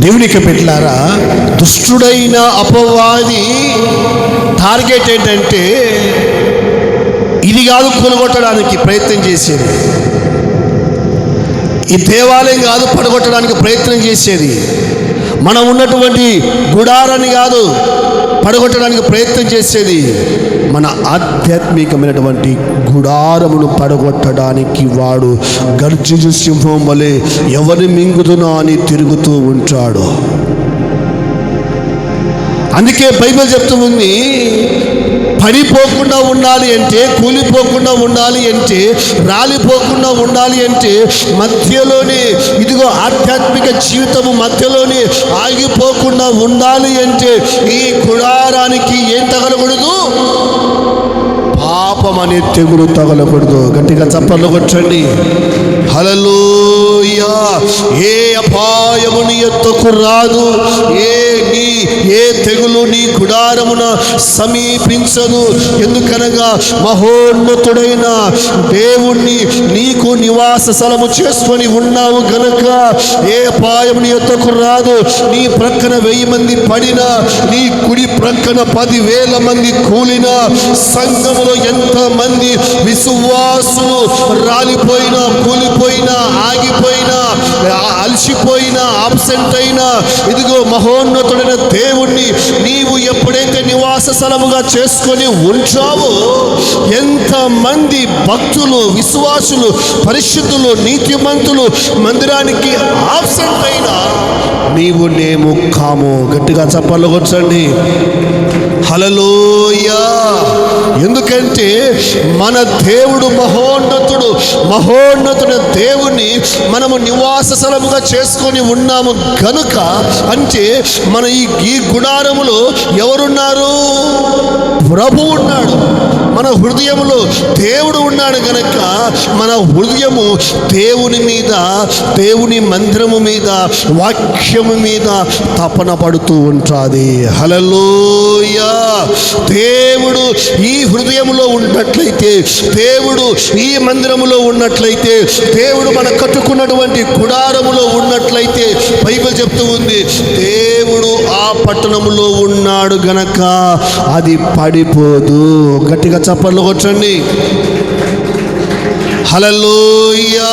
దేవునికి పెట్టారా, దుష్టుడైన అపవాది టార్గెట్ ఏంటంటే ఇది కాదు కూలగొట్టడానికి ప్రయత్నం చేసేది, ఈ దేవాలయం కాదు పడగొట్టడానికి ప్రయత్నం చేసేది, మనం ఉన్నటువంటి గుడారాన్ని కాదు పడగొట్టడానికి ప్రయత్నం చేసేది, మన ఆధ్యాత్మికమైనటువంటి గుడారమును పడగొట్టడానికి వాడు గర్జించు సింహం వలె ఎవరిని మింగుతున్నా అని తిరుగుతూ ఉంటాడు. అందుకే బైబిల్ చెప్తూ ఉంది, పడిపోకుండా ఉండాలి అంటే, కూలిపోకుండా ఉండాలి అంటే, రాలిపోకుండా ఉండాలి అంటే మధ్యలోనే, ఇదిగో ఆధ్యాత్మిక జీవితము మధ్యలోనే ఆగిపోకుండా ఉండాలి అంటే ఈ గుడారానికి ఏం తగలకూడదు? పాపం అనే తెగులు తగలకూడదు. గట్టిగా చప్పట్లు కొట్టండి. హల్లెలూయా. ఏ అపాయము నీ యొద్దకు రాదు, ఏ తెగులు నీ గుడారమున సమీపించదు. ఎందుకనగా మహోన్నతుడైన దేవుణ్ణి నీకు నివాస స్థలము చేసుకొని ఉన్నావు గనక ఏ అపాయం నీ యొద్దకు రాదు. నీ ప్రక్కన 1000 మంది పడినా, నీ కుడి ప్రక్కన 10,000 మంది కూలినా, సంఘములో ఎంతమంది విశ్వాసులు రాలిపోయినా, కూలిపోయినా, ఆగిపోయినా, అలసిపోయినా, ఆబ్సెంట్ అయినా, ఇదిగో మహోన్నతుడైన దేవుణ్ణి నీవు ఎప్పుడైతే నివాస స్థలముగా చేసుకొని ఉంచావో, ఎంతమంది భక్తులు, విశ్వాసులు, పరిశుద్ధులు, నీతిమంతులు మందిరానికి ఆబ్సెంట్ అయినా నీవు నేము కాము. గట్టిగా చప్పట్లు కొట్టండి. హల్లెలూయా. ఎందుకంటే మన దేవుడు మహోన్నతుడు. మహోన్నతుడు దేవుని మనము నివాస స్థలముగా చేసుకొని ఉన్నాము కనుక, అంటే మన ఈ గుడారములో ఎవరున్నారు? ప్రభు ఉన్నాడు. మన హృదయములో దేవుడు ఉన్నాడు గనక మన హృదయము దేవుని మీద, దేవుని మందిరము మీద, వాక్యము మీద తపన పడుతూ ఉంటుంది. హల్లెలూయా. దేవుడు ఈ హృదయములో ఉన్నట్లయితే, దేవుడు ఈ మందిరములో ఉన్నట్లయితే, దేవుడు మన కట్టుకున్నటువంటి గుడారములో ఉన్నట్లయితే, బైబిల్ చెప్తూ ఉంది, దేవుడు ఆ పట్టణములో ఉన్నాడు గనక అది పడిపోదు. గట్టిగా చప్పట్లు కొట్టండి. హల్లెలూయా.